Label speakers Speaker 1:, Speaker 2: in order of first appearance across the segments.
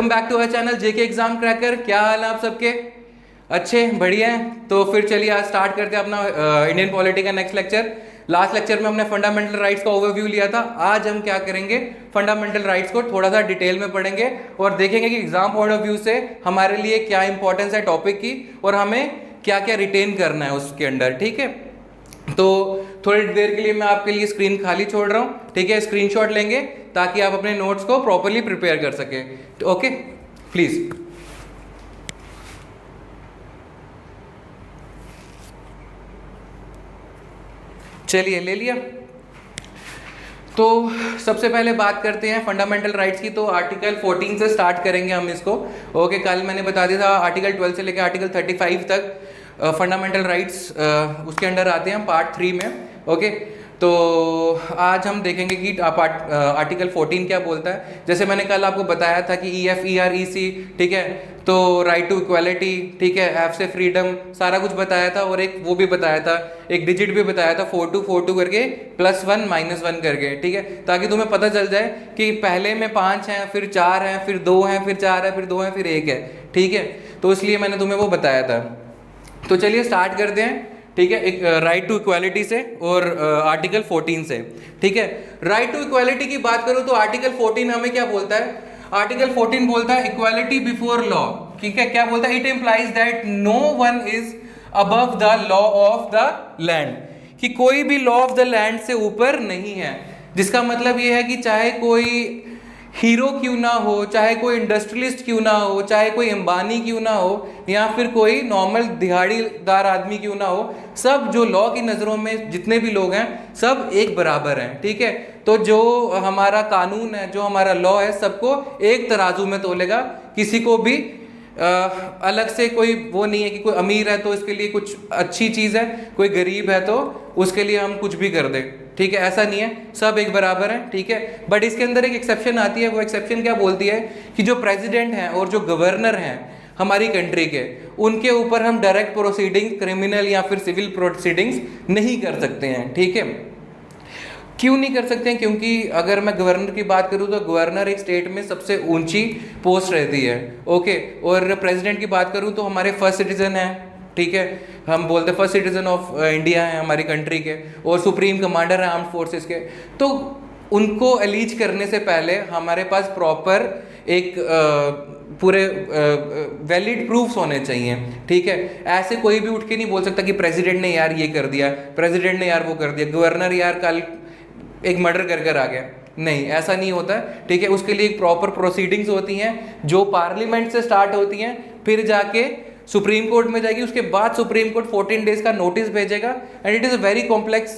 Speaker 1: Welcome back to our channel JK exam cracker. क्या हाल है आप सबके? अच्छे, बढ़िया हैं। तो फिर चलिए आज स्टार्ट करते हैं अपना इंडियन पॉलिटी का नेक्स्ट लेक्चर। लास्ट लेक्चर में हमने फंडामेंटल राइट्स का ओवरव्यू लिया था। आज हम क्या करेंगे, फंडामेंटल राइट्स को थोड़ा सा डिटेल में पढ़ेंगे और देखेंगे कि एग्जाम पॉइंट ऑफ व्यू से हमारे लिए क्या इंपॉर्टेंस है टॉपिक की और हमें क्या क्या रिटेन करना है उसके अंदर। ठीक है, तो थोड़ी देर के लिए मैं आपके लिए स्क्रीन खाली छोड़ रहा हूँ। ठीक है, स्क्रीनशॉट लेंगे ताकि आप अपने नोट्स को प्रॉपर्ली प्रिपेयर कर सकें। तो ओके, प्लीज। चलिए, ले लिया। तो सबसे पहले बात करते हैं फंडामेंटल राइट्स की। तो आर्टिकल 14 से स्टार्ट करेंगे हम इसको। ओके, कल मैंने बता दिया था आर्टिकल 12 से लेकर आर्टिकल 35 तक फंडामेंटल राइट्स उसके अंडर आते हैं पार्ट 3 में। ओके, तो आज हम देखेंगे कि आर्टिकल 14 क्या बोलता है। जैसे मैंने कल आपको बताया था कि EFEREC, ठीक है, तो राइट टू इक्वालिटी, ठीक है, F से फ्रीडम, सारा कुछ बताया था। और एक वो भी बताया था, एक डिजिट भी बताया था 4242 करके +1 -1 करके। ठीक है, ताकि तुम्हें पता चल जाए कि पहले में 5 हैं, फिर 4 हैं, फिर 2 हैं, फिर 4 है, फिर 2 हैं, फिर 1 है। ठीक है, तो इसलिए मैंने तुम्हें वो बताया था। तो चलिए स्टार्ट करते हैं। ठीक है, एक राइट टू इक्वालिटी से और आर्टिकल 14 से। ठीक है, राइट टू इक्वालिटी की बात करूं तो आर्टिकल 14 हमें क्या बोलता है? आर्टिकल 14 बोलता है इक्वालिटी बिफोर लॉ। ठीक है, क्या बोलता है? It implies that no one is above the law of the land, कि कोई भी लॉ ऑफ द लैंड से ऊपर नहीं है। जिसका मतलब ये है कि चाहे कोई हीरो क्यों ना हो, चाहे कोई इंडस्ट्रियलिस्ट क्यों ना हो, चाहे कोई अंबानी क्यों ना हो, या फिर कोई नॉर्मल दिहाड़ीदार आदमी क्यों ना हो, सब जो लॉ की नज़रों में जितने भी लोग हैं सब एक बराबर हैं। ठीक है, तो जो हमारा कानून है, जो हमारा लॉ है, सबको एक तराजू में तोलेगा। किसी को भी अलग से कोई वो नहीं है कि कोई अमीर है तो इसके लिए कुछ अच्छी चीज़ है, कोई गरीब है तो उसके लिए हम कुछ भी कर दें। ठीक है, ऐसा नहीं है, सब एक बराबर है। ठीक है, बट इसके अंदर एक एक्सेप्शन आती है। वो एक्सेप्शन क्या बोलती है कि जो प्रेसिडेंट हैं और जो गवर्नर हैं हमारी कंट्री के, उनके ऊपर हम डायरेक्ट प्रोसीडिंग्स, क्रिमिनल या फिर सिविल प्रोसीडिंग्स नहीं कर सकते हैं। ठीक है, क्यों नहीं कर सकते हैं? क्योंकि अगर मैं गवर्नर की बात करूं तो गवर्नर एक स्टेट में सबसे ऊंची पोस्ट रहती है। ओके, और प्रेसिडेंट की बात करूं तो हमारे फर्स्ट सिटीजन हैं। ठीक है, हम बोलते हैं फर्स्ट सिटीजन ऑफ इंडिया है हमारी कंट्री के, और सुप्रीम कमांडर है आर्म्ड फोर्सेस के। तो उनको एलीज करने से पहले हमारे पास प्रॉपर एक पूरे वैलिड प्रूफ्स होने चाहिए। ठीक है, ऐसे कोई भी उठ के नहीं बोल सकता कि प्रेसिडेंट ने यार ये कर दिया, प्रेसिडेंट ने यार वो कर दिया, गवर्नर यार कल एक मर्डर कर आ गया। नहीं, ऐसा नहीं होता। ठीक है, उसके लिए एक प्रॉपर प्रोसीडिंग्स होती हैं जो पार्लियामेंट से स्टार्ट होती हैं, फिर जाके सुप्रीम कोर्ट में जाएगी, उसके बाद सुप्रीम कोर्ट 14 डेज का नोटिस भेजेगा। And it is a very complex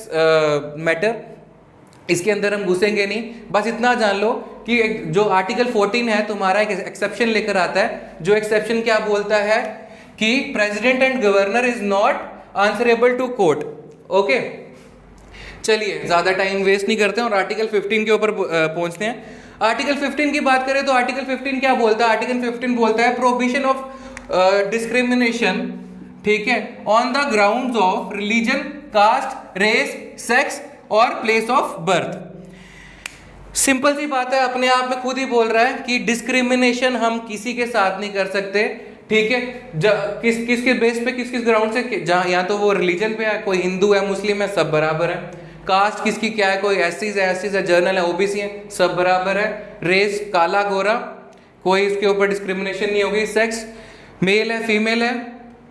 Speaker 1: matter. इसके अंदर हम घुसेंगे नहीं, बस इतना जान लो कि जो आर्टिकल 14 है तुम्हारा एक एक्सेप्शन लेकर आता है। जो एक्सेप्शन क्या बोलता है कि president and governor is not answerable to court. Okay, चलिए ज़्यादा टाइम वेस्ट नहीं करते हैं और आर्टिकल 15 के ऊपर पहुंचते हैं। आर्टिकल 15 की बात करें तो आर्टिकल 15 क्या बोलता है? आर्टिकल 15 बोलता है प्रोहिबिशन ऑफ डिस्क्रिमिनेशन, ठीक है, on the grounds of religion, caste, race, sex और प्लेस ऑफ बर्थ। सिंपल सी बात है, अपने आप में खुद ही बोल रहा है कि डिस्क्रिमिनेशन हम किसी के साथ नहीं कर सकते। ठीक है, किसके बेस पे, किस ग्राउंड से, जहाँ या तो वो रिलीजन पे है, कोई हिंदू है, मुस्लिम है, सब बराबर है। कास्ट किसकी क्या है, कोई एससीज है, जर्नल है, ओबीसी है, सब बराबर है। रेस, काला गोरा, कोई इसके ऊपर डिस्क्रिमिनेशन नहीं होगी। सेक्स, मेल है, फीमेल है,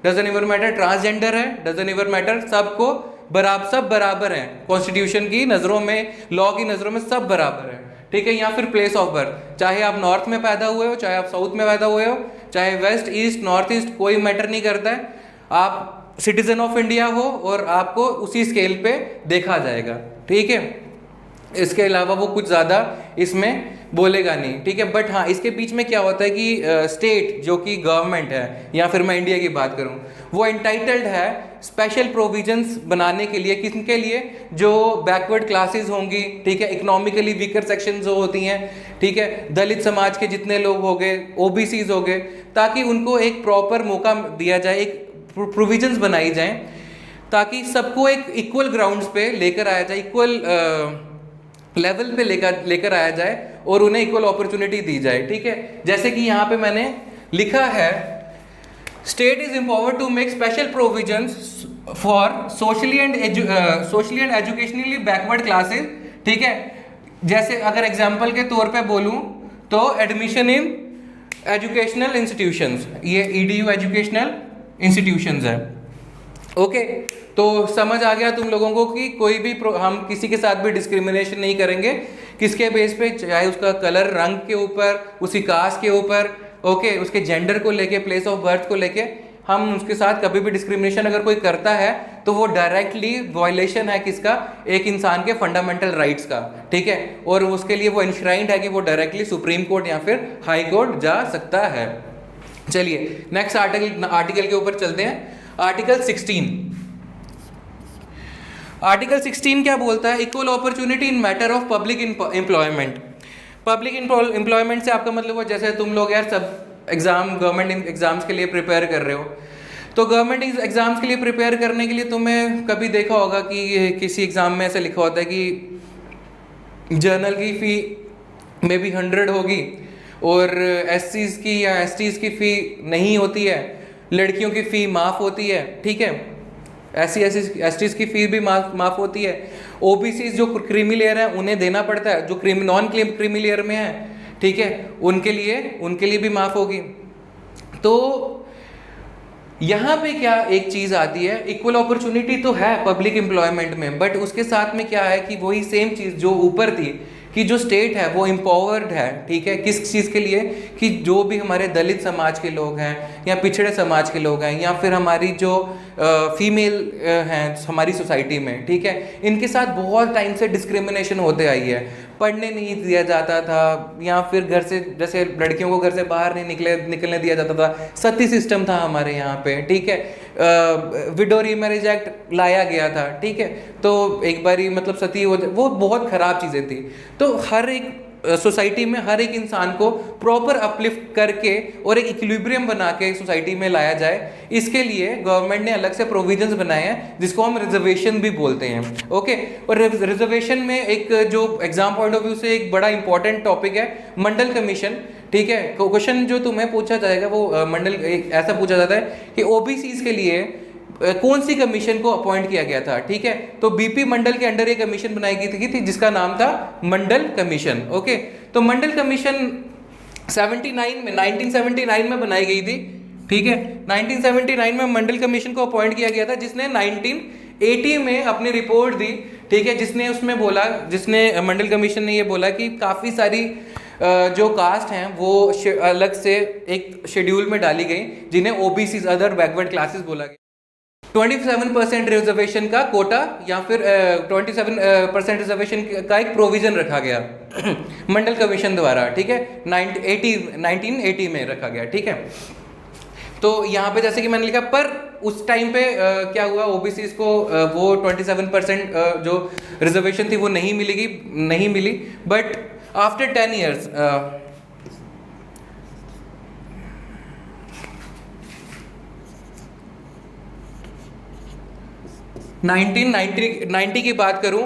Speaker 1: डजन इवर मैटर, ट्रांसजेंडर है, डजन इवर मैटर, सबको बराबर, सब बराबर है। कॉन्स्टिट्यूशन की नज़रों में, लॉ की नज़रों में सब बराबर है। ठीक है, या फिर प्लेस ऑफ बर्थ, चाहे आप नॉर्थ में पैदा हुए हो, चाहे आप साउथ में पैदा हुए हो, चाहे वेस्ट, ईस्ट, नॉर्थ ईस्ट, कोई मैटर नहीं करता है। आप सिटीजन ऑफ इंडिया हो और आपको उसी स्केल पे देखा जाएगा। ठीक है, इसके अलावा वो कुछ ज़्यादा इसमें बोलेगा नहीं। ठीक है, बट हाँ, इसके बीच में क्या होता है कि स्टेट जो कि गवर्नमेंट है, या फिर मैं इंडिया की बात करूं, वो एंटाइटल्ड है स्पेशल प्रोविजंस बनाने के लिए। किसके लिए? जो बैकवर्ड क्लासेस होंगी, ठीक है, इकोनॉमिकली वीकर सेक्शन जो होती हैं, ठीक है, दलित समाज के जितने लोग हो गए, ओबीसीज हो गए, ताकि उनको एक प्रॉपर मौका दिया जाए, एक प्रोविजंस बनाई जाए, ताकि सबको एक इक्वल ग्राउंड्स पे लेकर आया जाए, इक्वल लेवल पे लेकर आया जाए और उन्हें इक्वल अपॉर्चुनिटी दी जाए, ठीक है। जैसे कि यहाँ पे मैंने लिखा है, state is empowered to make special provisions for socially and educationally backward classes, ठीक है। जैसे अगर एग्जाम्पल के तौर पे बोलूँ तो एडमिशन इन एजुकेशनल इंस्टीट्यूशंस, ये EDU एजुकेशनल इंस्टीट्यूशंस है, ओके। तो समझ आ गया तुम लोगों को कि कोई भी हम किसी के साथ भी डिस्क्रिमिनेशन नहीं करेंगे, किसके बेस पे, चाहे उसका कलर, रंग के ऊपर, उसकी कास्ट के ऊपर, ओके, उसके जेंडर को लेके, प्लेस ऑफ बर्थ को लेके, हम उसके साथ कभी भी डिस्क्रिमिनेशन अगर कोई करता है तो वो डायरेक्टली वायलेशन है किसका, एक इंसान के फंडामेंटल राइट्स का, ठीक है। और उसके लिए वो इंश्राइंड है कि वो डायरेक्टली सुप्रीम कोर्ट या फिर हाई कोर्ट जा सकता है। चलिए नेक्स्ट आर्टिकल के ऊपर चलते हैं। आर्टिकल 16, आर्टिकल 16 क्या बोलता है? Equal opportunity in matter of public employment. Public employment से आपका मतलब हो, जैसे तुम लोग यार सब गवर्नमेंट एग्जाम्स के लिए प्रिपेयर कर रहे हो, तो गवर्नमेंट एग्जाम्स के लिए प्रिपेयर करने के लिए तुम्हें कभी देखा होगा कि किसी एग्जाम में ऐसा लिखा होता है कि जर्नल की फ़ी मे बी 100 होगी और SCs की या STs की फ़ी नहीं होती है, लड़कियों की फ़ी माफ़ होती है, ठीक है। STs की फ़ी भी माफ़ होती है। OBCs जो क्रीमी लेयर है उन्हें देना पड़ता है, जो नॉन क्रीमी लेयर में है, ठीक है, उनके लिए भी माफ़ होगी। तो यहाँ पे क्या एक चीज़ आती है, इक्वल अपॉर्चुनिटी तो है पब्लिक एम्प्लॉयमेंट में, बट उसके साथ में क्या है कि वही सेम चीज़ जो ऊपर थी कि जो स्टेट है वो एम्पावर्ड है, ठीक है, किस चीज़ के लिए, कि जो भी हमारे दलित समाज के लोग हैं या पिछड़े समाज के लोग हैं या फिर हमारी जो फीमेल हैं हमारी सोसाइटी में, ठीक है, इनके साथ बहुत टाइम से डिस्क्रिमिनेशन होते आई है। पढ़ने नहीं दिया जाता था या फिर घर से, जैसे लड़कियों को घर से बाहर नहीं निकलने दिया जाता था, सती सिस्टम था हमारे यहाँ पे, ठीक है। विडो रीमैरिज एक्ट लाया गया था, ठीक है। तो एक बारी मतलब सती वो बहुत ख़राब चीज़ें थी। तो हर एक सोसाइटी में हर एक इंसान को प्रॉपर अपलिफ्ट करके और एक इक्विलिब्रियम बना के सोसाइटी में लाया जाए, इसके लिए गवर्नमेंट ने अलग से प्रोविजंस बनाए हैं जिसको हम रिजर्वेशन भी बोलते हैं, ओके। और रिजर्वेशन में एक जो एग्जाम पॉइंट ऑफ व्यू से एक बड़ा इंपॉर्टेंट टॉपिक है मंडल कमीशन, ठीक है। क्वेश्चन जो तुम्हें पूछा जाएगा वो ऐसा पूछा जाता है कि OBCs के लिए कौन सी कमीशन को अपॉइंट किया गया था, ठीक है। तो BP मंडल के अंडर एक कमीशन बनाई गई थी जिसका नाम था मंडल कमीशन, ओके। तो मंडल कमीशन 1979 में बनाई गई थी, ठीक है। 1979 में मंडल कमीशन को अपॉइंट किया गया था, जिसने 1980 में अपनी रिपोर्ट दी, ठीक है। जिसने मंडल कमीशन ने ये बोला कि काफ़ी सारी जो कास्ट हैं वो अलग से एक शेड्यूल में डाली गई जिन्हें OBCs अदर बैकवर्ड क्लासेस बोला गया। 27% रिजर्वेशन का कोटा या फिर 27% रिजर्वेशन का एक प्रोविजन रखा गया मंडल कमीशन द्वारा, ठीक है, 1980 में रखा गया, ठीक है। तो यहाँ पे जैसे कि मैंने लिखा, पर उस टाइम पे क्या हुआ, OBCs को वो 27% जो रिजर्वेशन थी वो नहीं मिली, बट आफ्टर 10 years 1990 की बात करूं,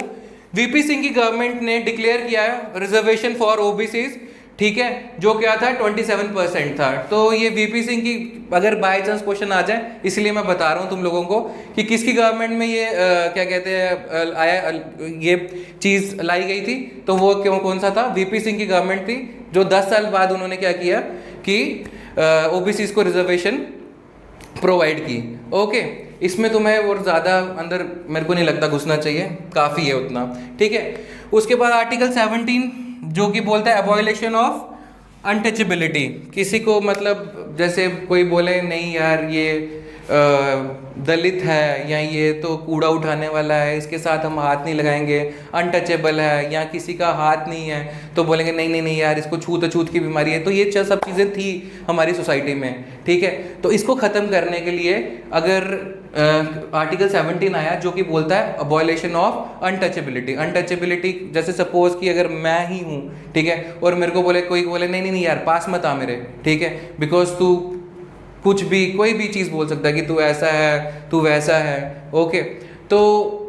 Speaker 1: VP सिंह की गवर्नमेंट ने डिक्लेयर किया रिजर्वेशन फॉर OBCs, ठीक है, जो क्या था 27% था। तो ये VP सिंह की अगर बाय चांस क्वेश्चन आ जाए, इसलिए मैं बता रहा हूँ तुम लोगों को कि किसकी गवर्नमेंट में ये क्या कहते हैं ये चीज़ लाई गई थी, तो वो कौन सा था? VP सिंह की गवर्नमेंट थी, जो 10 साल बाद उन्होंने क्या किया कि OBCs को रिजर्वेशन प्रोवाइड की, ओके। इसमें तुम्हें और ज़्यादा अंदर मेरे को नहीं लगता घुसना चाहिए, काफ़ी है उतना, ठीक है। उसके बाद आर्टिकल 17 जो कि बोलता है अबॉलिशन ऑफ अनटचेबिलिटी। किसी को मतलब जैसे कोई बोले नहीं यार ये दलित है या ये तो कूड़ा उठाने वाला है, इसके साथ हम हाथ नहीं लगाएंगे, अनटचेबल है, या किसी का हाथ नहीं है तो बोलेंगे नहीं यार इसको छूत की बीमारी है। तो ये सब चीज़ें थी हमारी सोसाइटी में, ठीक है। तो इसको ख़त्म करने के लिए अगर आर्टिकल 17 आया जो कि बोलता है अबॉलिशन ऑफ अनटचेबिलिटी। जैसे सपोज कि अगर मैं ही हूँ, ठीक है, और मेरे को कोई बोले नहीं यार पास मत आ मेरे, ठीक है, बिकॉज तू कुछ भी कोई भी चीज़ बोल सकता है कि तू ऐसा है तू वैसा है, ओके। तो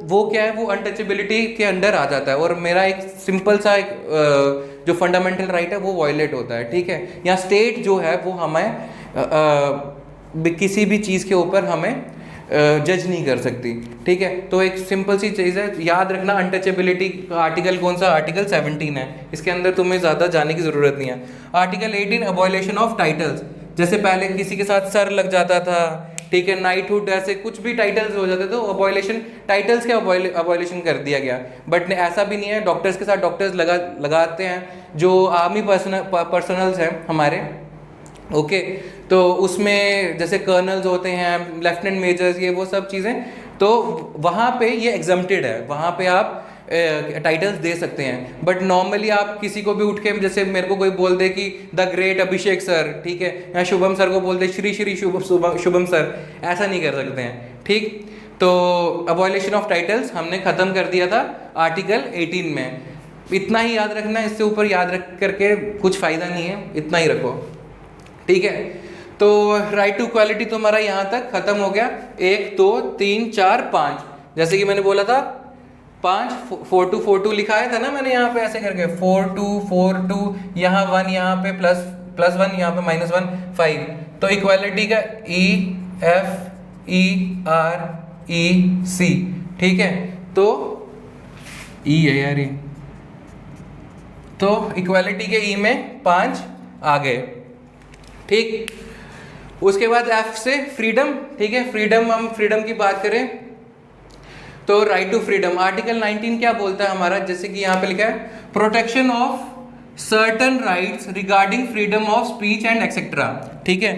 Speaker 1: वो क्या है, वो अनटचेबिलिटी के अंडर आ जाता है और मेरा एक सिंपल सा एक जो फंडामेंटल राइट है वो वायलेट होता है, ठीक है। या स्टेट जो है वो हमें किसी भी चीज़ के ऊपर हमें जज नहीं कर सकती, ठीक है। तो एक सिंपल सी चीज़ है, याद रखना अनटचेबिलिटी का आर्टिकल कौन सा, आर्टिकल 17 है, इसके अंदर तुम्हें ज़्यादा जाने की ज़रूरत नहीं है। आर्टिकल 18 अबॉलिशन ऑफ टाइटल्स, जैसे पहले किसी के साथ सर लग जाता था, ठीक है, नाइटहुड, ऐसे कुछ भी टाइटल्स हो जाते तो अबॉलिशन, टाइटल्स के अबॉलिशन कर दिया गया। बट ऐसा भी नहीं है, डॉक्टर्स के साथ डॉक्टर्स लगाते हैं, जो आर्मी पर्सनल्स हैं हमारे, ओके। तो उसमें जैसे कर्नल्स होते हैं, लेफ्टिनेंट मेजर्स, ये वो सब चीज़ें, तो वहाँ पे ये एग्जम्प्टेड है, वहाँ पे आप टाइटल्स दे सकते हैं। बट नॉर्मली आप किसी को भी उठ के, जैसे मेरे को कोई बोल दे कि द ग्रेट अभिषेक सर, ठीक है, या शुभम सर को बोल दे श्री श्री शुभम सर, ऐसा नहीं कर सकते हैं, ठीक। तो अबॉलिशन ऑफ टाइटल्स हमने ख़त्म कर दिया था आर्टिकल 18 में। इतना ही याद रखना, इससे ऊपर याद रख करके कुछ फ़ायदा नहीं है, इतना ही रखो, ठीक है। तो राइट टू इक्वालिटी तो हमारा यहाँ तक खत्म हो गया, 1 2 3 4 5, जैसे कि मैंने बोला था 5 4 2 4 2 लिखा था ना मैंने यहाँ पे ऐसे करके 4 2 4 2, यहाँ 1, यहाँ पे प्लस 1, यहाँ पे -1 5। तो इक्वालिटी का E F E R E C, ठीक है। तो E है यार ये, तो इक्वालिटी के E में 5 आ गए, ठीक। उसके बाद F से फ्रीडम, ठीक है। फ्रीडम, हम फ्रीडम की बात करें तो राइट टू फ्रीडम, आर्टिकल 19 क्या बोलता है हमारा, जैसे कि यहाँ पे लिखा है protection of certain rights regarding freedom of speech and etcetera, ठीक है।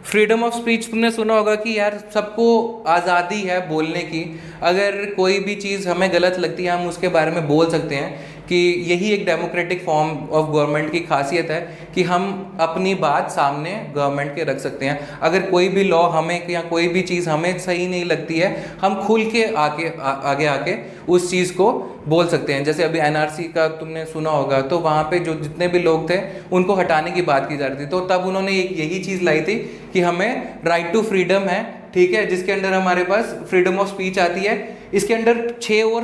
Speaker 1: फ्रीडम ऑफ स्पीच तुमने सुना होगा कि यार सबको आज़ादी है बोलने की, अगर कोई भी चीज़ हमें गलत लगती है हम उसके बारे में बोल सकते हैं, कि यही एक डेमोक्रेटिक फॉर्म ऑफ गवर्नमेंट की खासियत है कि हम अपनी बात सामने गवर्नमेंट के रख सकते हैं। अगर कोई भी लॉ हमें या कोई भी चीज़ हमें सही नहीं लगती है, हम खुल के आगे आके उस चीज़ को बोल सकते हैं। जैसे अभी एनआरसी का तुमने सुना होगा, तो वहाँ पे जो जितने भी लोग थे उनको हटाने की बात की जा रही थी, तो तब उन्होंने यही चीज़ लाई थी कि हमें राइट टू फ्रीडम है, ठीक है, जिसके अंडर हमारे पास फ्रीडम ऑफ स्पीच आती है। इसके अंडर 6 और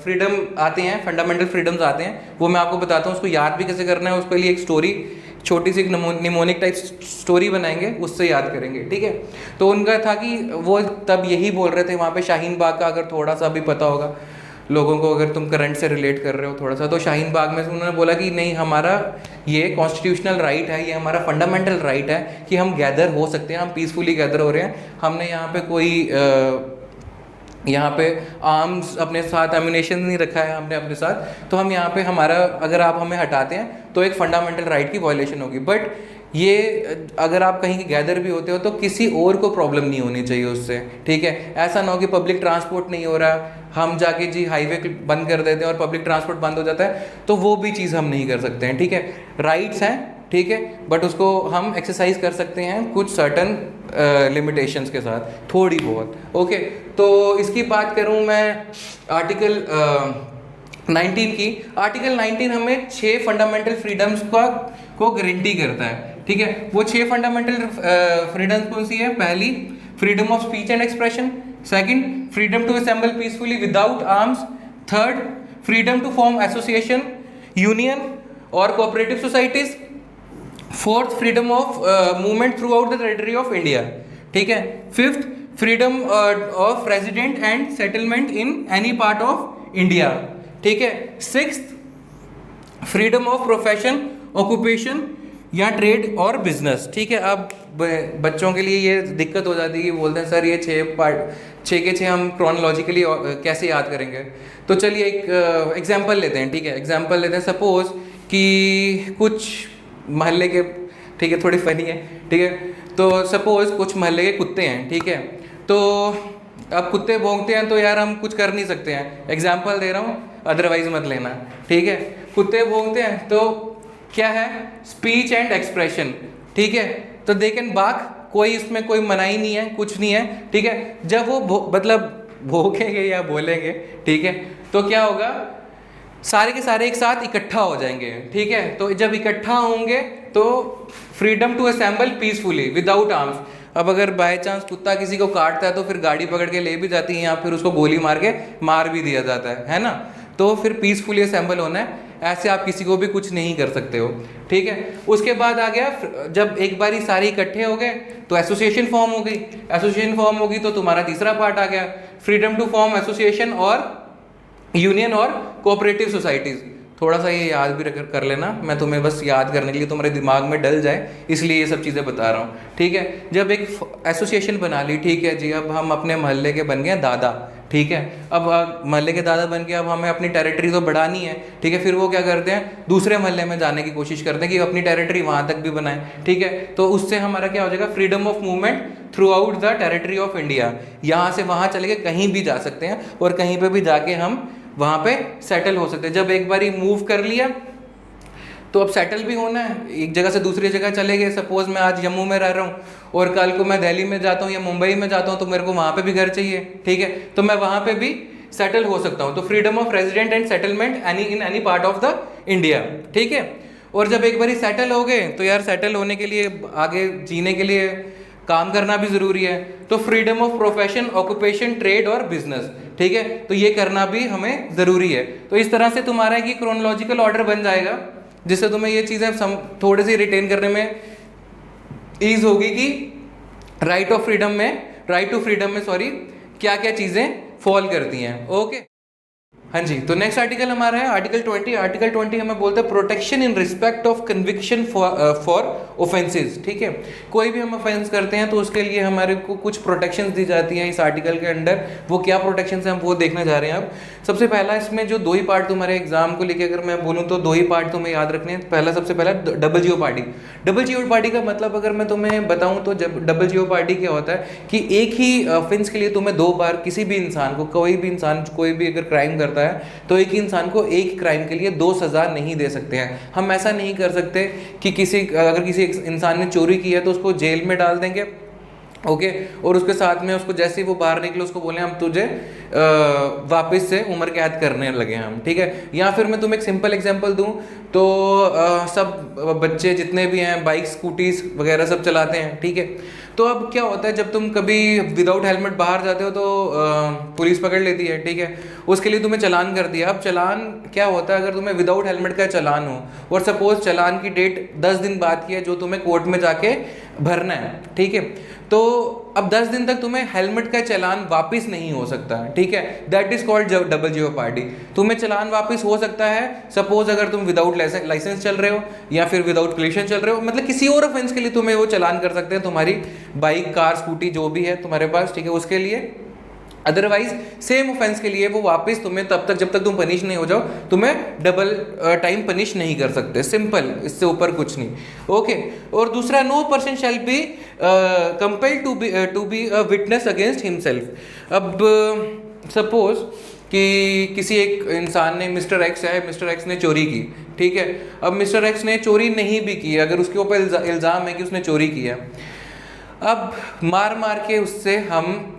Speaker 1: फ्रीडम आते हैं, फंडामेंटल फ्रीडम्स आते हैं, वो मैं आपको बताता हूँ। उसको याद भी कैसे करना है, उसके लिए एक स्टोरी, छोटी सी एक निमोनिक टाइप स्टोरी बनाएंगे, उससे याद करेंगे, ठीक है। तो उनका था कि वो तब यही बोल रहे थे वहाँ पे शाहीन बाग का, अगर थोड़ा सा भी पता होगा लोगों को, अगर तुम करंट से रिलेट कर रहे हो थोड़ा सा, तो शाहीन बाग में से उन्होंने बोला कि नहीं, हमारा ये कॉन्स्टिट्यूशनल राइट है, ये हमारा फंडामेंटल राइट है कि हम गैदर हो सकते हैं, हम पीसफुली गैदर हो रहे हैं, हमने यहाँ पे कोई यहाँ पे आर्म्स अपने साथ, एम्यूनेशन नहीं रखा है हमने अपने साथ, तो हम यहाँ पे हमारा, अगर आप हमें हटाते हैं तो एक फंडामेंटल राइट की वायलेशन होगी। बट ये अगर आप कहीं गैदर भी होते हो तो किसी और को प्रॉब्लम नहीं होनी चाहिए उससे, ठीक है। ऐसा ना हो कि पब्लिक ट्रांसपोर्ट नहीं हो रहा, हम जाके जी हाईवे बंद कर देते हैं और पब्लिक ट्रांसपोर्ट बंद हो जाता है, तो वो भी चीज़ हम नहीं कर सकते हैं, ठीक है। राइट्स हैं, ठीक है, बट उसको हम एक्सरसाइज कर सकते हैं कुछ सर्टन लिमिटेशंस के साथ, थोड़ी बहुत, ओके। तो इसकी बात करूं मैं आर्टिकल 19 की। आर्टिकल 19 हमें 6 फंडामेंटल फ्रीडम्स को गारंटी करता है, ठीक है। वो 6 फंडामेंटल फ्रीडम्स कौन सी है? पहली, freedom of speech and expression. Second, freedom to assemble peacefully without arms. Third, freedom to form association, union और cooperative societies. Fourth, freedom of movement throughout the territory of India, ठीक है। Fifth, freedom of resident and settlement in any part of India, ठीक है। Sixth, freedom of profession, occupation या trade और business, ठीक है। अब बच्चों के लिए ये दिक्कत हो जाती है कि बोलते हैं सर ये 6 के 6 हम क्रोनोलॉजिकली कैसे याद करेंगे। तो चलिए एक एग्जाम्पल लेते हैं, ठीक है। एग्जाम्पल लेते हैं, सपोज कि कुछ महल्ले के, ठीक है, थोड़ी फनी है, ठीक है। तो सपोज कुछ महल्ले के कुत्ते हैं, ठीक है। तो अब कुत्ते भौंकते हैं तो यार हम कुछ कर नहीं सकते हैं, एग्जाम्पल दे रहा हूँ, अदरवाइज मत लेना, ठीक है। कुत्ते भौंकते हैं तो क्या है? स्पीच एंड एक्सप्रेशन, ठीक है। तो दे कैन बार्क, कोई इसमें कोई मनाही नहीं है, कुछ नहीं है, ठीक है। जब वो मतलब भौंकेंगे या बोलेंगे, ठीक है, तो क्या होगा? सारे के सारे एक साथ इकट्ठा हो जाएंगे, ठीक है। तो जब इकट्ठा होंगे तो freedom to assemble peacefully without arms. अब अगर बाय चांस कुत्ता किसी को काटता है तो फिर गाड़ी पकड़ के ले भी जाती है या फिर उसको गोली मार के मार भी दिया जाता है ना। तो फिर पीसफुली असेंबल होना है, ऐसे आप किसी को भी कुछ नहीं कर सकते हो, ठीक है। उसके बाद आ गया, जब एक बारी सारे इकट्ठे हो गए तो एसोसिएशन फॉर्म हो गई। एसोसिएशन फॉर्म होगी तो तुम्हारा तीसरा पार्ट आ गया, फ्रीडम टू फॉर्म एसोसिएशन और यूनियन और कोऑपरेटिव सोसाइटीज़। थोड़ा सा ये याद भी कर लेना, मैं तुम्हें बस याद करने के लिए, तुम्हारे दिमाग में डल जाए इसलिए ये सब चीज़ें बता रहा हूँ, ठीक है। जब एक एसोसिएशन बना ली, ठीक है जी, अब हम अपने मोहल्ले के बन गए दादा, ठीक है। अब मोहल्ले के दादा बन के अब हमें अपनी टेरिटरी तो बढ़ानी है, ठीक है। फिर वो क्या करते हैं, दूसरे मोहल्ले में जाने की कोशिश करते हैं कि अपनी टेरिटरी वहाँ तक भी बनाएं, ठीक है। तो उससे हमारा क्या हो जाएगा, freedom of movement throughout the territory of India. यहाँ से वहाँ चले के कहीं भी जा सकते हैं और कहीं पर भी जाके हम वहाँ पे सेटल हो सकते हैं। जब एक बारी मूव कर लिया तो अब सेटल भी होना है, एक जगह से दूसरी जगह चले गए। सपोज मैं आज जम्मू में रह रहा हूँ और कल को मैं दिल्ली में जाता हूँ या मुंबई में जाता हूँ तो मेरे को वहाँ पे भी घर चाहिए, ठीक है। तो मैं वहाँ पे भी सेटल हो सकता हूँ। तो freedom of resident and settlement in any part of the India, ठीक है। और जब एक बारी सेटल हो गए तो यार सेटल होने के लिए, आगे जीने के लिए काम करना भी ज़रूरी है। तो freedom of profession, occupation, trade और बिजनेस, ठीक है। तो ये करना भी हमें ज़रूरी है। तो इस तरह से तुम्हारा एक क्रोनोलॉजिकल ऑर्डर बन जाएगा जिससे तुम्हें ये चीज़ें थोड़ी सी रिटेन करने में ईज होगी कि राइट टू फ्रीडम में क्या क्या चीज़ें फॉल करती हैं, ओके। हाँ जी, तो नेक्स्ट आर्टिकल हमारा है आर्टिकल 20। आर्टिकल 20 हमें बोलता है protection in respect of conviction for offences, ठीक है। कोई भी हम ऑफेंस करते हैं तो उसके लिए हमारे को कुछ प्रोटेक्शंस दी जाती हैं इस आर्टिकल के अंडर। वो क्या प्रोटेक्शंस हैं हम वो देखने जा रहे हैं अब। सबसे पहला इसमें जो दो ही पार्ट तुम्हारे एग्जाम को लेकर अगर मैं बोलूँ तो दो ही पार्ट तुम्हें याद रखने हैं। पहला, सबसे पहला डबल जीओपार्डी। डबल जीओपार्डी का मतलब अगर मैं तुम्हें बताऊँ तो जब डबल जीओपार्डी क्या होता है कि एक ही ऑफेंस के लिए तुम्हें दो बार किसी भी इंसान को, कोई भी अगर क्राइम करता है तो एक ही इंसान को एक क्राइम के लिए दो सजा नहीं दे सकते हैं। हम ऐसा नहीं कर सकते कि अगर किसी इंसान ने चोरी की है तो उसको जेल में डाल देंगे, ओके, और उसके साथ में उसको जैसे ही वो बाहर निकले उसको बोले हम तुझे वापस से उम्र कैद करने लगे हम, ठीक है। या फिर मैं तुम्हें एक सिंपल एग्जांपल दूं तो सब बच्चे जितने भी हैं बाइक, स्कूटीज वगैरह सब चलाते हैं, ठीक है। तो अब क्या होता है जब तुम कभी विदाउट हेलमेट बाहर जाते हो तो पुलिस पकड़ लेती है, ठीक है। उसके लिए तुम्हें चालान कर दिया। अब चालान क्या होता है, अगर तुम्हें विदाउट हेलमेट का चालान हो और सपोज चालान की डेट 10 दिन बाद की है जो तुम्हें कोर्ट में जाके भरना है, ठीक है। तो अब 10 दिन तक तुम्हें हेलमेट का चालान वापस नहीं हो सकता, ठीक है। That is called double jeopardy. तुम्हें चालान वापस हो सकता है सपोज अगर तुम विदाउट लाइसेंस चल रहे हो या फिर विदाउट पोल्यूशन चल रहे हो, मतलब किसी और ऑफेंस के लिए तुम्हें वो चालान कर सकते हैं, तुम्हारी बाइक, कार, स्कूटी जो भी है तुम्हारे पास, ठीक है, उसके लिए। अदरवाइज सेम ऑफेंस के लिए वो वापस तुम्हें तब तक जब तक तुम पनिश नहीं हो जाओ तुम्हें डबल टाइम पनिश नहीं कर सकते। सिंपल, इससे ऊपर कुछ नहीं, ओके। और दूसरा, no person shall be compelled to be a witness against himself. अब सपोज कि किसी एक इंसान ने, मिस्टर एक्स ने चोरी की, ठीक है। अब मिस्टर एक्स ने चोरी नहीं भी की, अगर उसके ऊपर इल्ज़ाम है कि उसने चोरी किया, अब मार के उससे हम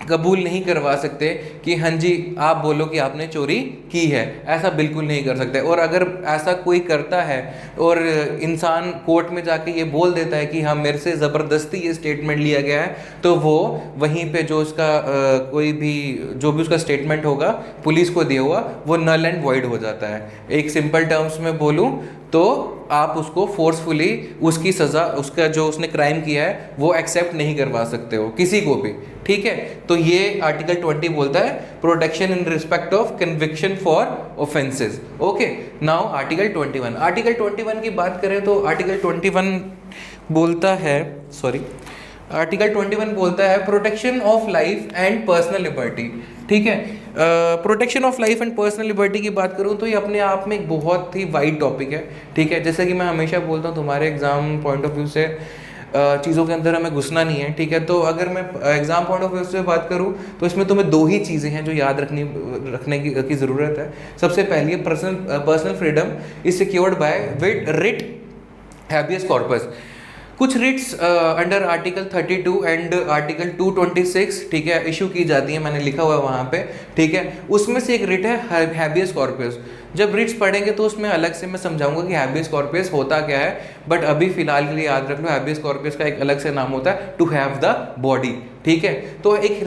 Speaker 1: कबूल नहीं करवा सकते कि हाँ जी आप बोलो कि आपने चोरी की है, ऐसा बिल्कुल नहीं कर सकते। और अगर ऐसा कोई करता है और इंसान कोर्ट में जाके ये बोल देता है कि हाँ मेरे से ज़बरदस्ती ये स्टेटमेंट लिया गया है, तो वो वहीं पे जो उसका जो भी उसका स्टेटमेंट होगा पुलिस को दिया हुआ, वो नल एंड वॉइड हो जाता है। एक सिंपल टर्म्स में बोलूँ तो आप उसको फोर्सफुली उसकी सज़ा, उसका जो उसने क्राइम किया है वो एक्सेप्ट नहीं करवा सकते हो किसी को भी, ठीक है। तो ये आर्टिकल 20 बोलता है protection in respect of conviction for offences, okay. Now article 21। Article 21 की बात करें तो आर्टिकल 21 बोलता है, आर्टिकल 21 बोलता है protection of life and personal liberty, ठीक है। Protection of life and personal liberty की बात करूँ तो ये अपने आप में एक बहुत ही वाइड टॉपिक है, ठीक है। जैसे कि मैं हमेशा बोलता हूँ तुम्हारे एग्जाम पॉइंट ऑफ व्यू से चीज़ों के अंदर हमें घुसना नहीं है, ठीक है। तो अगर मैं एग्जाम पॉइंट ऑफ व्यू से बात करूँ तो इसमें तुम्हें दो ही चीज़ें हैं जो याद रखने की ज़रूरत है। सबसे पहली है personal freedom is secured by writ habeas corpus. कुछ writs under article 32 and article 226, ठीक है, इशू की जाती है, मैंने लिखा हुआ है वहाँ पे, ठीक है। उसमें से एक रिट है हैबियस कॉर्पस। जब रिट्स पढ़ेंगे तो उसमें अलग से मैं समझाऊंगा कि हैबियस कॉर्पस होता क्या है, बट अभी फिलहाल के लिए याद रख लो, हैबियस कॉर्पस का एक अलग से नाम होता है टू हैव द बॉडी, ठीक है। तो एक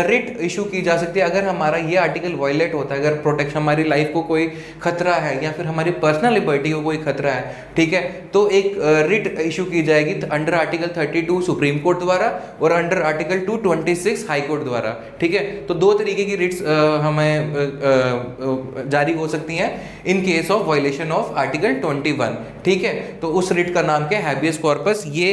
Speaker 1: रिट इशू की जा सकती है अगर हमारा ये आर्टिकल वायलेट होता है, अगर प्रोटेक्शन, हमारी लाइफ को कोई खतरा है या फिर हमारी पर्सनल लिबर्टी को कोई खतरा है, ठीक है, तो एक रिट इशू की जाएगी अंडर आर्टिकल 32 सुप्रीम कोर्ट द्वारा और अंडर आर्टिकल 226 हाई कोर्ट द्वारा, ठीक है। तो दो तरीके की रिट्स हमें जारी हो सकती हैं in case of violation of article 21, ठीक है। तो उस रिट का नाम क्या है? Habeas corpus. ये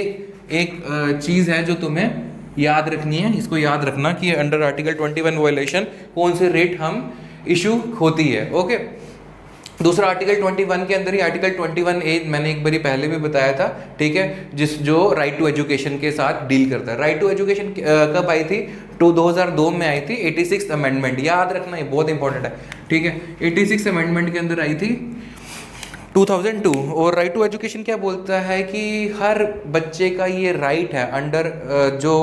Speaker 1: एक चीज़ है जो तुम्हें याद रखनी है, इसको याद रखना कि अंडर आर्टिकल 21 वायलेशन कौन से रेट हम इशू होती है, ओके। दूसरा आर्टिकल 21 के अंदर ही आर्टिकल 21A मैंने एक बारी पहले भी बताया था, ठीक है, जो राइट टू एजुकेशन के साथ डील करता है। राइट टू एजुकेशन कब आई थी? 2002 में आई थी, 86th अमेंडमेंट, याद रखना, ये बहुत इंपॉर्टेंट है, ठीक है। 86th अमेंडमेंट के अंदर आई थी 2002। और राइट टू एजुकेशन क्या बोलता है कि हर बच्चे का ये राइट है अंडर जो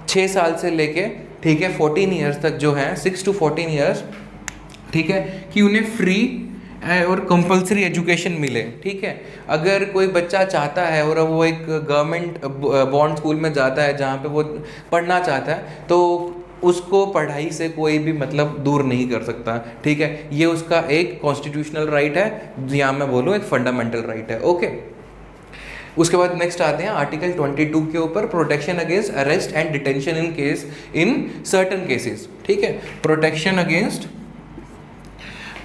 Speaker 1: 6 साल से लेके, ठीक है, 14 ईयर्स तक जो है, 6 to 14 ईयर्स, ठीक है, कि उन्हें फ्री और कंपलसरी एजुकेशन मिले, ठीक है। अगर कोई बच्चा चाहता है और वो एक गवर्नमेंट बॉन्ड स्कूल में जाता है जहाँ पे वो पढ़ना चाहता है, तो उसको पढ़ाई से कोई भी मतलब दूर नहीं कर सकता, ठीक है। ये उसका एक कॉन्स्टिट्यूशनल राइट है, या मैं बोलूँ एक फंडामेंटल राइट है, ओके। उसके बाद नेक्स्ट आते हैं आर्टिकल 22 के ऊपर, protection against arrest and detention in certain cases, ठीक है। Protection against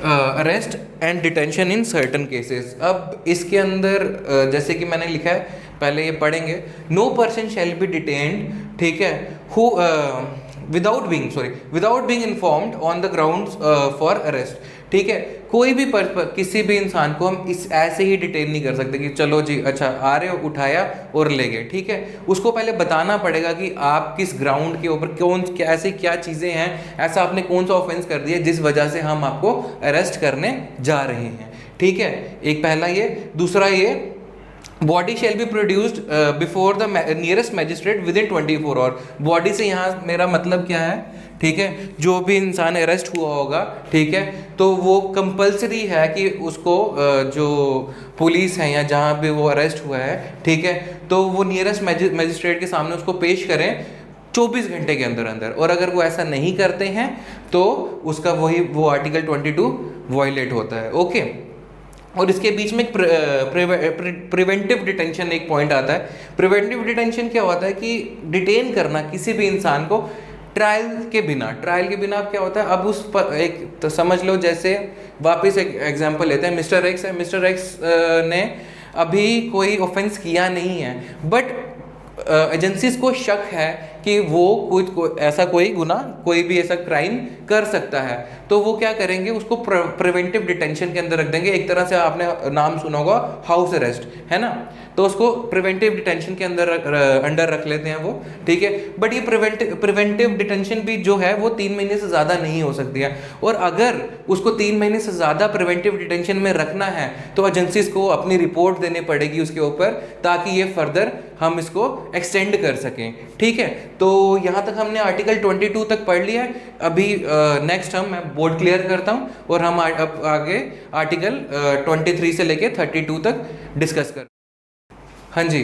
Speaker 1: arrest and detention in certain cases. अब इसके अंदर जैसे कि मैंने लिखा है, पहले ये पढ़ेंगे, no person shall be detained, ठीक है, who without being informed on the grounds for arrest, ठीक है। कोई भी किसी भी इंसान को हम इस ऐसे ही डिटेन नहीं कर सकते कि चलो जी अच्छा आ रहे हो, उठाया और ले गए, ठीक है। उसको पहले बताना पड़ेगा कि आप किस ग्राउंड के ऊपर ऐसी क्या चीज़ें हैं, ऐसा आपने कौन सा ऑफेंस कर दिया जिस वजह से हम आपको अरेस्ट करने जा रहे हैं, ठीक है। एक पहला ये। दूसरा ये, body shall be produced before the nearest magistrate within 24 hour. Body से यहाँ मेरा मतलब क्या है, ठीक है, जो भी इंसान अरेस्ट हुआ होगा, ठीक है, तो वो कंपलसरी है कि उसको जो पुलिस है या जहाँ भी वो अरेस्ट हुआ है, ठीक है, तो वो नियरेस्ट मैजिस्ट्रेट के सामने उसको पेश करें 24 घंटे के अंदर अंदर। और अगर वो ऐसा नहीं करते हैं तो उसका वो आर्टिकल 22 वायलेट होता है, ओके। और इसके बीच में प्रिवेंटिव डिटेंशन एक पॉइंट आता है। प्रिवेंटिव डिटेंशन क्या होता है कि डिटेन करना किसी भी इंसान को ट्रायल के बिना अब क्या होता है, अब उस पर एक तो समझ लो, जैसे वापस एक एग्जांपल लेते हैं, मिस्टर एक्स है, मिस्टर एक्स ने अभी कोई ऑफेंस किया नहीं है, बट एजेंसीज को शक है कि वो कोई भी ऐसा क्राइम कर सकता है, तो वो क्या करेंगे, उसको प्रिवेंटिव डिटेंशन के अंदर रख देंगे। एक तरह से आपने नाम सुना होगा हाउस अरेस्ट, है ना, तो उसको प्रिवेंटिव डिटेंशन के अंडर रख लेते हैं वो, ठीक है। बट ये प्रिवेंटिव डिटेंशन भी जो है वो 3 महीने से ज़्यादा नहीं हो सकती है। और अगर उसको 3 महीने से ज़्यादा प्रिवेंटिव डिटेंशन में रखना है तो एजेंसीज को अपनी रिपोर्ट देनी पड़ेगी उसके ऊपर, ताकि ये फर्दर हम इसको एक्सटेंड कर सकें, ठीक है। तो यहाँ तक हमने आर्टिकल 22 तक पढ़ लिया है। अभी नेक्स्ट मैं बोर्ड क्लियर करता हूँ और हम आगे आर्टिकल 23 से लेके 32 तक डिस्कस कर। हाँ जी,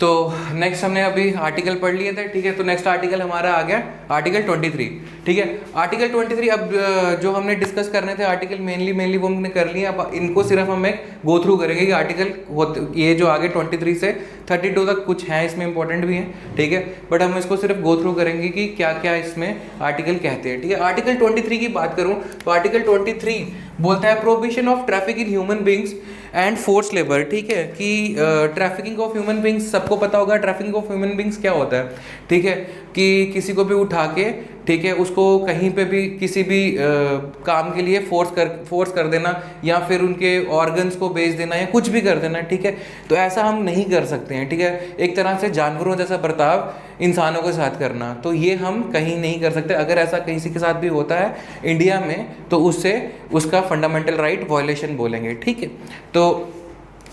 Speaker 1: तो नेक्स्ट हमने अभी आर्टिकल पढ़ लिए थे, ठीक है। तो नेक्स्ट आर्टिकल हमारा आ गया आर्टिकल 23, ठीक है। आर्टिकल 23 अब जो हमने डिस्कस करने थे आर्टिकल मेनली वो हमने कर लिए। अब इनको सिर्फ हम एक गो थ्रू करेंगे कि आर्टिकल ये जो आगे 23 से 32 तक कुछ हैं इसमें इंपॉर्टेंट भी हैं, ठीक है, बट हम इसको सिर्फ गो थ्रू करेंगे कि क्या क्या इसमें आर्टिकल कहते हैं, ठीक है। आर्टिकल 23 की बात करूँ तो आर्टिकल 23 बोलता है prohibition of traffic in human beings and force labour, ठीक है, कि ट्रैफिकिंग ऑफ ह्यूमन बींग्स, सबको पता होगा ट्रैफिकिंग ऑफ ह्यूमन बींग्स क्या होता है, ठीक है, कि किसी को भी उठा के, ठीक है, उसको कहीं पे भी किसी भी काम के लिए फोर्स कर देना या फिर उनके ऑर्गन्स को बेच देना या कुछ भी कर देना, ठीक है। तो ऐसा हम नहीं कर सकते हैं, ठीक है। एक तरह से जानवरों जैसा बर्ताव इंसानों के साथ करना, तो ये हम कहीं नहीं कर सकते। अगर ऐसा किसी के साथ भी होता है इंडिया में तो उसका फंडामेंटल राइट वायलेशन बोलेंगे, ठीक है। तो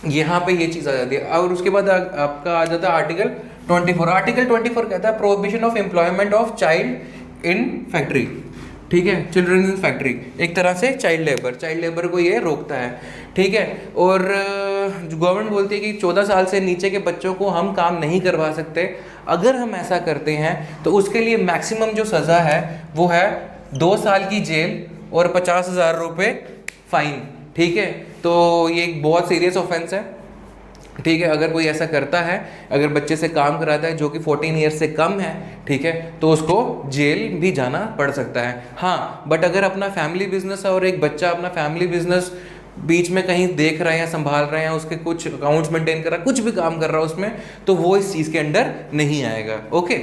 Speaker 1: यहाँ पे ये चीज़ आ जाती है। और उसके बाद आपका आ जाता है आर्टिकल 24। आर्टिकल 24 कहता है prohibition of employment of child in factory, ठीक है, चिल्ड्रन इन फैक्ट्री, एक तरह से चाइल्ड लेबर को ये रोकता है, ठीक है। और गवर्नमेंट बोलती है कि 14 साल से नीचे के बच्चों को हम काम नहीं करवा सकते। अगर हम ऐसा करते हैं तो उसके लिए मैक्सिमम जो सज़ा है वो है 2 साल की जेल और 50,000 रुपये फाइन, ठीक है। तो ये एक बहुत सीरियस ऑफेंस है, ठीक है। अगर कोई ऐसा करता है, अगर बच्चे से काम कराता है जो कि 14 ईयर्स से कम है, ठीक है, तो उसको जेल भी जाना पड़ सकता है। हाँ, बट अगर अपना फैमिली बिजनेस है और एक बच्चा अपना फैमिली बिजनेस बीच में कहीं देख रहा है या संभाल रहे हैं, उसके कुछ अकाउंट्स मेंटेन कर रहा है, कुछ भी काम कर रहा है उसमें, तो वो इस चीज़ के अंडर नहीं आएगा। ओके,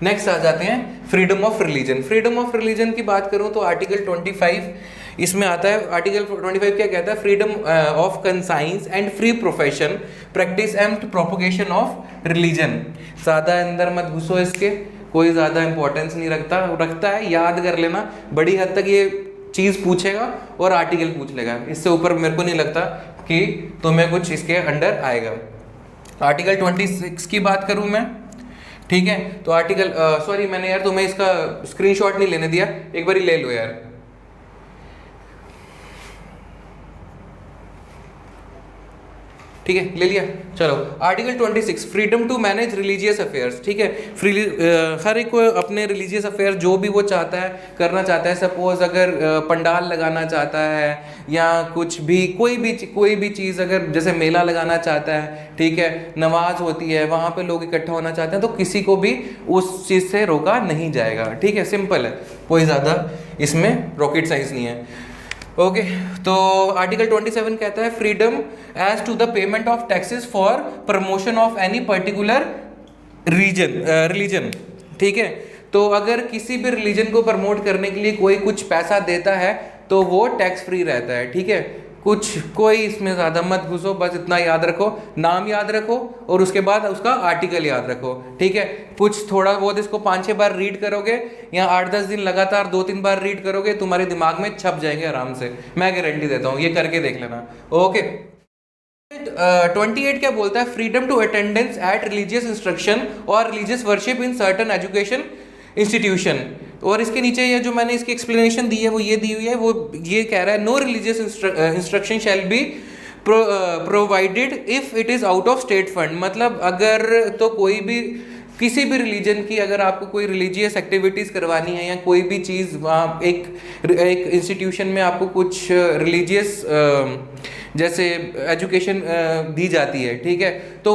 Speaker 1: नेक्स्ट आ जाते हैं freedom of religion. Freedom of religion की बात करूं तो आर्टिकल 25 इसमें आता है। आर्टिकल 25 क्या कहता है? Freedom of conscience and free profession, practice and propagation of religion. ज़्यादा अंदर मत घुसो, इसके कोई ज़्यादा इंपॉर्टेंस नहीं रखता है, याद कर लेना। बड़ी हद तक ये चीज़ पूछेगा और आर्टिकल पूछ लेगा, इससे ऊपर मेरे को नहीं लगता कि तुम्हें कुछ इसके अंडर आएगा। आर्टिकल 26 की बात करूँ मैं, ठीक है, तो आर्टिकल सॉरी मैंने यार तुम्हें इसका स्क्रीनशॉट नहीं लेने दिया, एक बार ले लो यार। ठीक है, ले लिया, चलो। Article 26 freedom to manage religious affairs, ठीक है। हर एक को अपने रिलीजियस अफेयर जो भी वो चाहता है करना चाहता है। सपोज अगर पंडाल लगाना चाहता है या कुछ भी कोई भी चीज़, अगर जैसे मेला लगाना चाहता है, ठीक है, नमाज होती है, वहाँ पे लोग इकट्ठा होना चाहते हैं, तो किसी को भी उस चीज़ से रोका नहीं जाएगा, ठीक है। सिंपल है, कोई ज़्यादा इसमें रॉकेट साइंस नहीं है। ओके, तो आर्टिकल 27 कहता है freedom as to the payment of taxes for promotion of any particular religion, ठीक है। तो अगर किसी भी रिलीजन को प्रमोट करने के लिए कोई कुछ पैसा देता है तो वो टैक्स फ्री रहता है, ठीक है। कोई इसमें ज़्यादा मत घुसो, बस इतना याद रखो, नाम याद रखो और उसके बाद उसका आर्टिकल याद रखो, ठीक है। कुछ थोड़ा बहुत इसको 5-6 बार रीड करोगे या 8-10 दिन लगातार 2-3 बार रीड करोगे, तुम्हारे दिमाग में छप जाएंगे आराम से, मैं गारंटी देता हूँ, ये करके देख लेना। ओके, 28 क्या बोलता है? Freedom to attendance at religious instruction और religious worship in certain education institution. और इसके नीचे ये जो मैंने इसकी एक्सप्लेनेशन दी है वो ये दी हुई है, वो ये कह रहा है no religious instruction shall be provided if it is out of state fund. मतलब अगर तो कोई भी किसी भी रिलीजन की अगर आपको कोई रिलीजियस एक्टिविटीज़ करवानी है या कोई भी चीज़ वहाँ एक इंस्टीट्यूशन में आपको कुछ रिलीजियस जैसे एजुकेशन दी जाती है, ठीक है, तो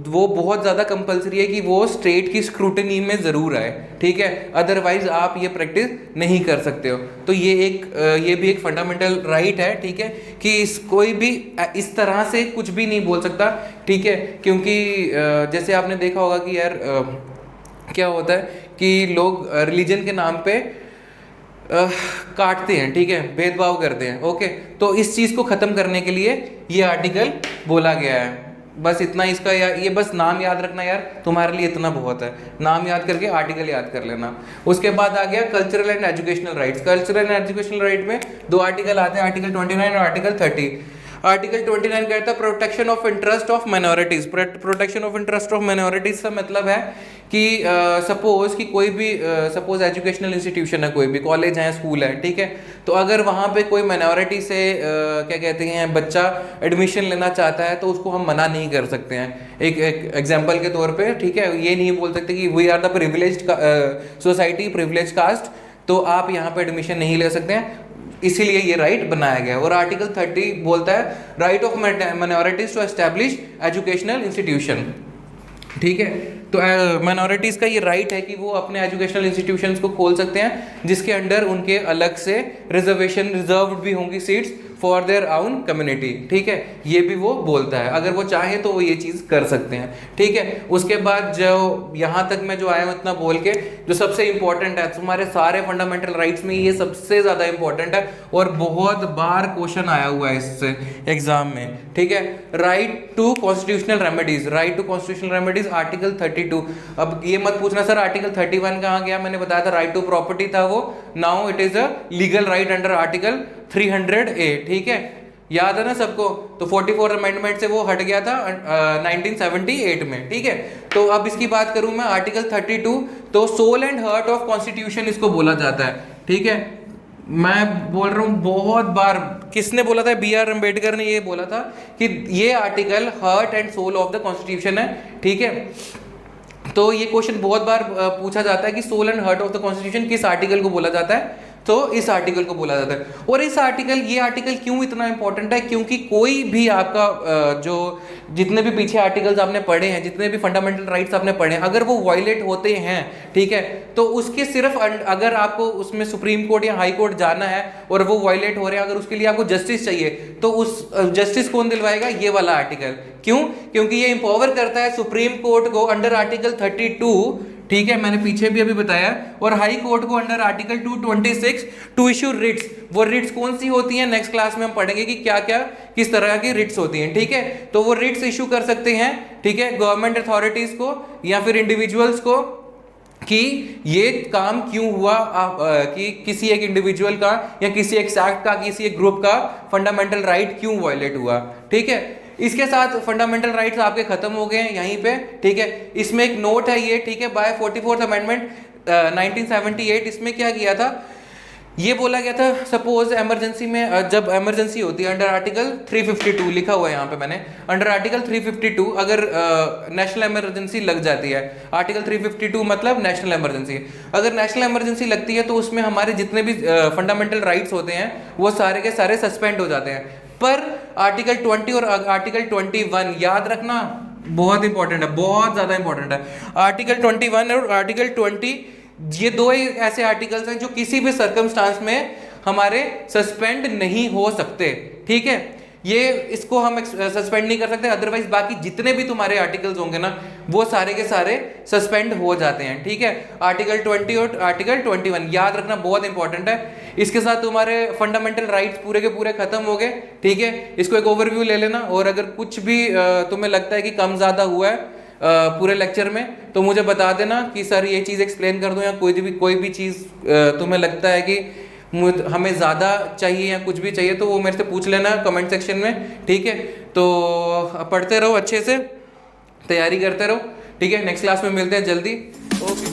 Speaker 1: वो बहुत ज़्यादा कंपलसरी है कि वो स्टेट की स्क्रूटनी में ज़रूर आए, ठीक है, अदरवाइज आप ये प्रैक्टिस नहीं कर सकते हो। तो ये भी एक फंडामेंटल राइट है, ठीक है, कि कोई भी इस तरह से कुछ भी नहीं बोल सकता, ठीक है। क्योंकि जैसे आपने देखा होगा कि यार क्या होता है कि लोग रिलीजन के नाम पे काटते हैं, ठीक है, भेदभाव करते हैं। ओके, तो इस चीज़ को ख़त्म करने के लिए ये आर्टिकल बोला गया है। बस इतना इसका ये बस नाम याद रखना यार, तुम्हारे लिए इतना बहुत है, नाम याद करके आर्टिकल याद कर लेना। उसके बाद आ गया cultural and educational rights. Cultural and educational right में 2 आर्टिकल आते हैं, आर्टिकल 29 और आर्टिकल 30। आर्टिकल 29 कहता है protection of interest of minorities. Protection of interest of minorities का मतलब है कि सपोज कि कोई भी सपोज एजुकेशनल इंस्टीट्यूशन है, कोई भी कॉलेज है, स्कूल है, ठीक है, तो अगर वहाँ पे कोई माइनॉरिटी से क्या कहते हैं बच्चा एडमिशन लेना चाहता है तो उसको हम मना नहीं कर सकते हैं। एक एग्जाम्पल के तौर पे, ठीक है, ये नहीं बोल सकते कि we are the privileged society, privilege caste, तो आप यहाँ पे एडमिशन नहीं ले सकते हैं, इसीलिए ये राइट बनाया गया है। और आर्टिकल 30 बोलता है right of minorities to establish educational institution, ठीक है। तो माइनॉरिटीज़ का ये राइट है कि वो अपने एजुकेशनल इंस्टीट्यूशंस को खोल सकते हैं जिसके अंडर उनके अलग से रिजर्व्ड भी होंगी seats for their own community, ठीक है, ये भी वो बोलता है। अगर वो चाहे तो वो ये चीज़ कर सकते हैं, ठीक है। उसके बाद जो यहाँ तक मैं जो आया हूँ इतना बोल के, जो सबसे इंपॉर्टेंट है तुम्हारे सारे फंडामेंटल राइट्स में, ये सबसे ज़्यादा इंपॉर्टेंट है और बहुत बार क्वेश्चन आया हुआ है इससे एग्जाम में, ठीक है। Right to constitutional remedies. Right to constitutional remedies article 32। अब ये मत पूछना सर आर्टिकल 31 कहाँ गया, मैंने बताया था राइट टू प्रॉपर्टी था वो, now it is a legal right under article 300A, ठीक है। याद है ना सबको? तो 44 अमेंडमेंट से वो हट गया था 1978 में, ठीक है। तो अब इसकी बात करूं मैं, आर्टिकल 32, तो soul and heart of constitution इसको बोला जाता है, ठीक है। मैं बोल रहा हूँ बहुत बार, किसने बोला था? बी आर अम्बेडकर ने ये बोला था कि ये article heart and soul of the constitution है, ठीक है। तो ये क्वेश्चन बहुत बार पूछा जाता है कि soul and heart of the constitution किस आर्टिकल को बोला जाता है? तो इस आर्टिकल को बोला जाता है। और इस आर्टिकल, ये आर्टिकल क्यों इतना इंपॉर्टेंट है? क्योंकि कोई भी आपका जो जितने भी पीछे आर्टिकल्स आपने पढ़े हैं, जितने भी फंडामेंटल राइट्स आपने पढ़े हैं, अगर वो वायलेट होते हैं, ठीक है, तो उसके सिर्फ अगर आपको उसमें सुप्रीम कोर्ट या हाई कोर्ट जाना है और वो वायलेट हो रहे हैं, अगर उसके लिए आपको जस्टिस चाहिए, तो उस जस्टिस कौन दिलवाएगा? ये वाला आर्टिकल। क्यों? क्योंकि ये इंपावर करता है सुप्रीम कोर्ट को अंडर आर्टिकल 32, ठीक है, मैंने पीछे भी अभी बताया, और हाई कोर्ट को under article 226 to issue writs. वो रिट्स कौन सी होती हैं? नेक्स्ट क्लास में हम पढ़ेंगे कि क्या क्या किस तरह की रिट्स होती हैं, ठीक है। तो वो रिट्स इश्यू कर सकते हैं, ठीक है, गवर्नमेंट अथॉरिटीज को या फिर इंडिविजुअल्स को, कि ये काम क्यों हुआ, कि किसी एक इंडिविजुअल का या किसी एक सेक्ट का, किसी एक ग्रुप का फंडामेंटल राइट क्यों वायलेट हुआ, ठीक है। इसके साथ फंडामेंटल राइट्स आपके खत्म हो गए हैं यहीं पे, ठीक है। इसमें एक नोट है ये, ठीक है, बाय 44th अमेंडमेंट 1978, इसमें क्या किया था? ये बोला गया था, सपोज इमरजेंसी में, जब इमरजेंसी होती है अंडर आर्टिकल 352 लिखा हुआ है यहाँ पे मैंने, अंडर आर्टिकल 352 अगर नेशनल इमरजेंसी लग जाती है, आर्टिकल 352 मतलब नेशनल इमरजेंसी, अगर नेशनल इमरजेंसी लगती है तो उसमें हमारे जितने भी फंडामेंटल राइट्स होते हैं वो सारे के सारे सस्पेंड हो जाते हैं। पर आर्टिकल 20 और आर्टिकल 21 याद रखना, बहुत इंपॉर्टेंट है, बहुत ज्यादा इंपॉर्टेंट है। आर्टिकल 21 और आर्टिकल 20, ये दो ही ऐसे आर्टिकल्स हैं जो किसी भी सर्कमस्टांस में हमारे सस्पेंड नहीं हो सकते, ठीक है। ये इसको हम सस्पेंड नहीं कर सकते, अदरवाइज बाकी जितने भी तुम्हारे आर्टिकल्स होंगे ना, वो सारे के सारे सस्पेंड हो जाते हैं, ठीक है। आर्टिकल 20 और आर्टिकल 21 याद रखना, बहुत इंपॉर्टेंट है। इसके साथ तुम्हारे फंडामेंटल राइट्स पूरे के पूरे खत्म हो गए, ठीक है। इसको एक ओवरव्यू ले लेना, और अगर कुछ भी तुम्हें लगता है कि कम ज्यादा हुआ है पूरे लेक्चर में, तो मुझे बता देना कि सर ये चीज़ एक्सप्लेन कर दूं, या कोई भी चीज़ तुम्हें लगता है कि हमें ज़्यादा चाहिए या कुछ भी चाहिए, तो वो मेरे से पूछ लेना कमेंट सेक्शन में, ठीक है। तो पढ़ते रहो, अच्छे से तैयारी करते रहो, ठीक है। नेक्स्ट क्लास में मिलते हैं जल्दी, ओके।